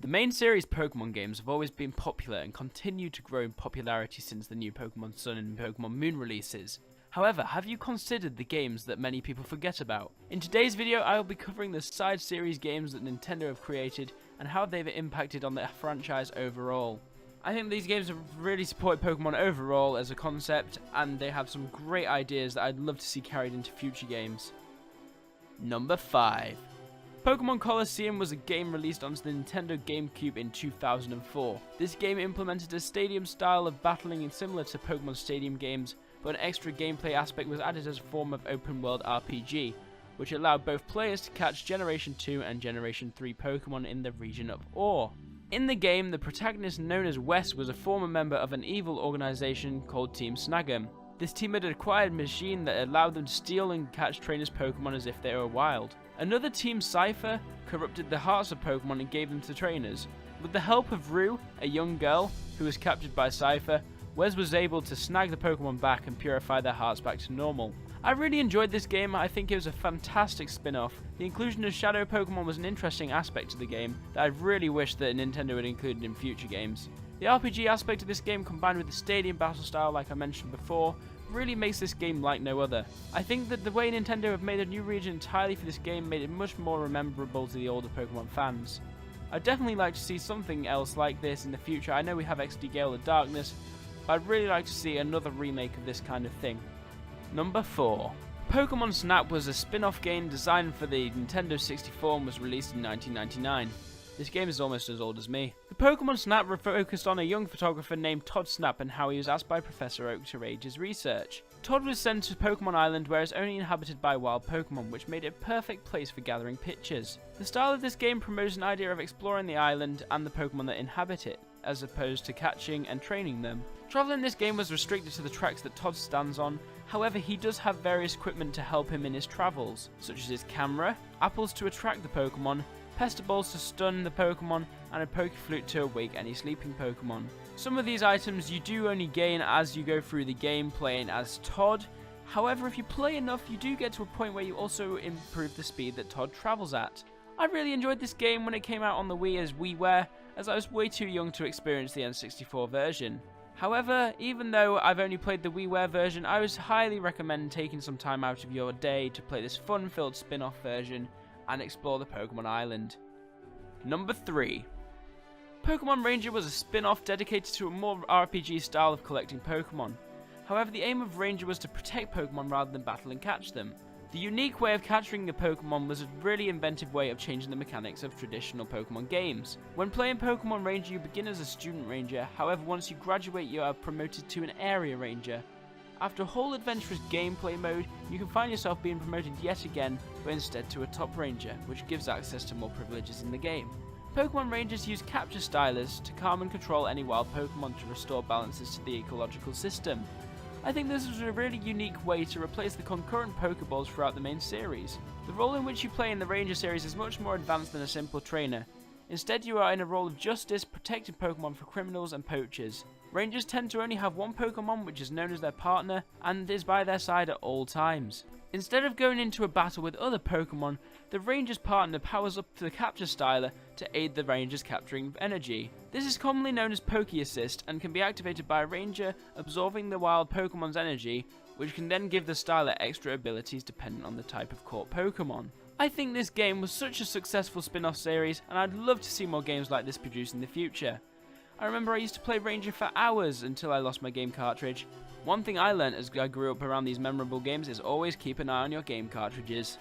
The main series Pokemon games have always been popular and continue to grow in popularity since the new Pokemon Sun and Pokemon Moon releases. However, have you considered the games that many people forget about? In today's video, I will be covering the side series games that Nintendo have created and how they've impacted on the franchise overall. I think these games have really supported Pokemon overall as a concept, and they have some great ideas that I'd love to see carried into future games. Number 5. Pokemon Colosseum was a game released onto the Nintendo GameCube in 2004. This game implemented a stadium style of battling similar to Pokemon Stadium games, but an extra gameplay aspect was added as a form of open world RPG, which allowed both players to catch Generation 2 and Generation 3 Pokemon in the region of Ore. In the game, the protagonist known as Wes was a former member of an evil organization called Team Snag'em. This team had acquired a machine that allowed them to steal and catch trainers' Pokemon as if they were wild. Another team, Cypher, corrupted the hearts of Pokemon and gave them to trainers. With the help of Rue, a young girl who was captured by Cypher, Wes was able to snag the Pokemon back and purify their hearts back to normal. I really enjoyed this game. I think it was a fantastic spin-off. The inclusion of Shadow Pokemon was an interesting aspect to the game that I really wish that Nintendo had included in future games. The RPG aspect of this game, combined with the stadium battle style like I mentioned before, really makes this game like no other. I think that the way Nintendo have made a new region entirely for this game made it much more memorable to the older Pokemon fans. I'd definitely like to see something else like this in the future. I know we have XD Gale of Darkness, but I'd really like to see another remake of this kind of thing. Number 4. Pokemon Snap was a spin-off game designed for the Nintendo 64 and was released in 1999. This game is almost as old as me. The Pokemon Snap focused on a young photographer named Todd Snap and how he was asked by Professor Oak to raid his research. Todd was sent to Pokemon Island, where it's only inhabited by wild Pokemon, which made it a perfect place for gathering pictures. The style of this game promotes an idea of exploring the island and the Pokemon that inhabit it, as opposed to catching and training them. Travel in this game was restricted to the tracks that Todd stands on. However, he does have various equipment to help him in his travels, such as his camera, apples to attract the Pokemon, Pester Balls to stun the Pokemon, and a Pokeflute to awake any sleeping Pokemon. Some of these items you do only gain as you go through the game playing as Todd. However, if you play enough, you do get to a point where you also improve the speed that Todd travels at. I really enjoyed this game when it came out on the Wii as WiiWare, as I was way too young to experience the N64 version. However, even though I've only played the WiiWare version, I would highly recommend taking some time out of your day to play this fun-filled spin-off version and explore the Pokemon Island. Number 3. Pokemon Ranger was a spin-off dedicated to a more RPG style of collecting Pokemon. However, the aim of Ranger was to protect Pokemon rather than battle and catch them. The unique way of capturing a Pokemon was a really inventive way of changing the mechanics of traditional Pokemon games. When playing Pokemon Ranger, you begin as a student ranger. However, once you graduate, you are promoted to an area ranger. After a whole adventurous gameplay mode, you can find yourself being promoted yet again, but instead to a top ranger, which gives access to more privileges in the game. Pokemon Rangers use capture stylers to calm and control any wild Pokemon to restore balances to the ecological system. I think this is a really unique way to replace the concurrent Pokeballs throughout the main series. The role in which you play in the Ranger series is much more advanced than a simple trainer. Instead, you are in a role of justice, protecting Pokemon from criminals and poachers. Rangers tend to only have one Pokemon, which is known as their partner, and is by their side at all times. Instead of going into a battle with other Pokemon, the Ranger's partner powers up the capture styler to aid the Ranger's capturing energy. This is commonly known as Poke Assist and can be activated by a Ranger absorbing the wild Pokemon's energy, which can then give the styler extra abilities dependent on the type of caught Pokemon. I think this game was such a successful spin-off series, and I'd love to see more games like this produced in the future. I remember I used to play Ranger for hours until I lost my game cartridge. One thing I learned as I grew up around these memorable games is always keep an eye on your game cartridges.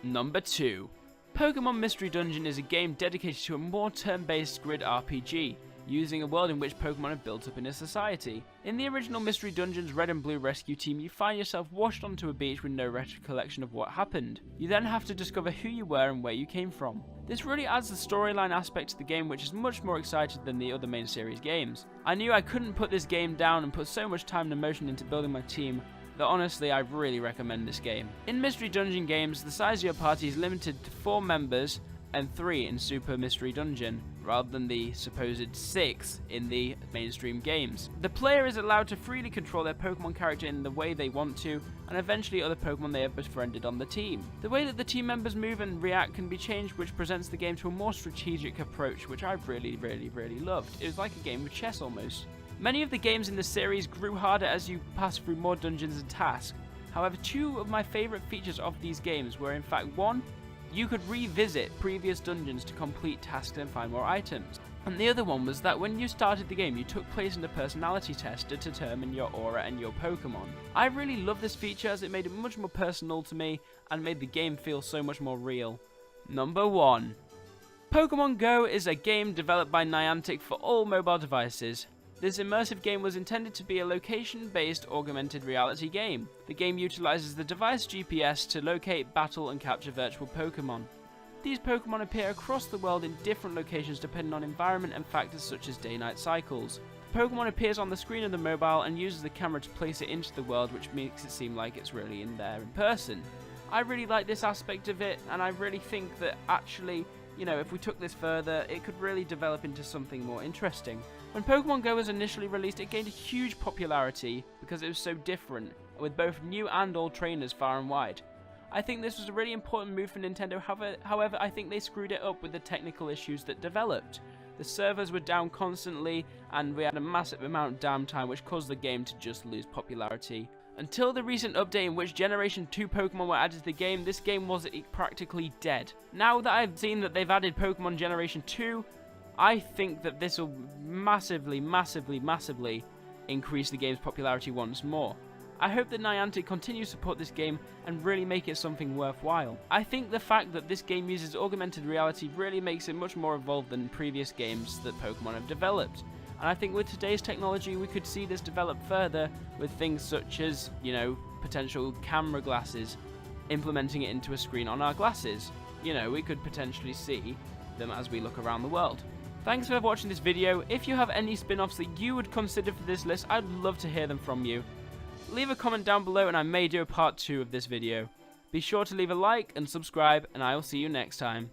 Number 2. Pokemon Mystery Dungeon is a game dedicated to a more turn-based grid RPG, using a world in which Pokemon have built up in a society. In the original Mystery Dungeon's Red and Blue rescue team, you find yourself washed onto a beach with no recollection of what happened. You then have to discover who you were and where you came from. This really adds the storyline aspect to the game, which is much more exciting than the other main series games. I knew I couldn't put this game down and put so much time and emotion into building my team that honestly I really recommend this game. In Mystery Dungeon games, the size of your party is limited to 4 members, and 3 in Super Mystery Dungeon, rather than the supposed 6 in the mainstream games. The player is allowed to freely control their Pokemon character in the way they want to, and eventually other Pokemon they have befriended on the team. The way that the team members move and react can be changed, which presents the game to a more strategic approach, which I really loved. It was like a game of chess almost. Many of the games in the series grew harder as you passed through more dungeons and tasks. However, 2 of my favourite features of these games were in fact 1, you could revisit previous dungeons to complete tasks and find more items. And the other one was that when you started the game, you took place in a personality test to determine your aura and your Pokemon. I really love this feature as it made it much more personal to me and made the game feel so much more real. Number 1. Pokemon Go is a game developed by Niantic for all mobile devices. This immersive game was intended to be a location-based augmented reality game. The game utilizes the device GPS to locate, battle, and capture virtual Pokemon. These Pokemon appear across the world in different locations depending on environment and factors such as day-night cycles. The Pokemon appears on the screen of the mobile and uses the camera to place it into the world, which makes it seem like it's really in there in person. I really like this aspect of it, and I really think that actually, if we took this further, it could really develop into something more interesting. When Pokemon Go was initially released, it gained a huge popularity because it was so different, with both new and old trainers far and wide. I think this was a really important move for Nintendo, however I think they screwed it up with the technical issues that developed. The servers were down constantly, and we had a massive amount of downtime which caused the game to just lose popularity. Until the recent update in which Generation 2 Pokemon were added to the game, this game was practically dead. Now that I've seen that they've added Pokemon Generation 2, I think that this will massively increase the game's popularity once more. I hope that Niantic continues to support this game and really make it something worthwhile. I think the fact that this game uses augmented reality really makes it much more evolved than previous games that Pokemon have developed. And I think with today's technology we could see this develop further with things such as, potential camera glasses, implementing it into a screen on our glasses. We could potentially see them as we look around the world. Thanks for watching this video. If you have any spin-offs that you would consider for this list, I'd love to hear them from you. Leave a comment down below and I may do a part 2 of this video. Be sure to leave a like and subscribe, and I will see you next time.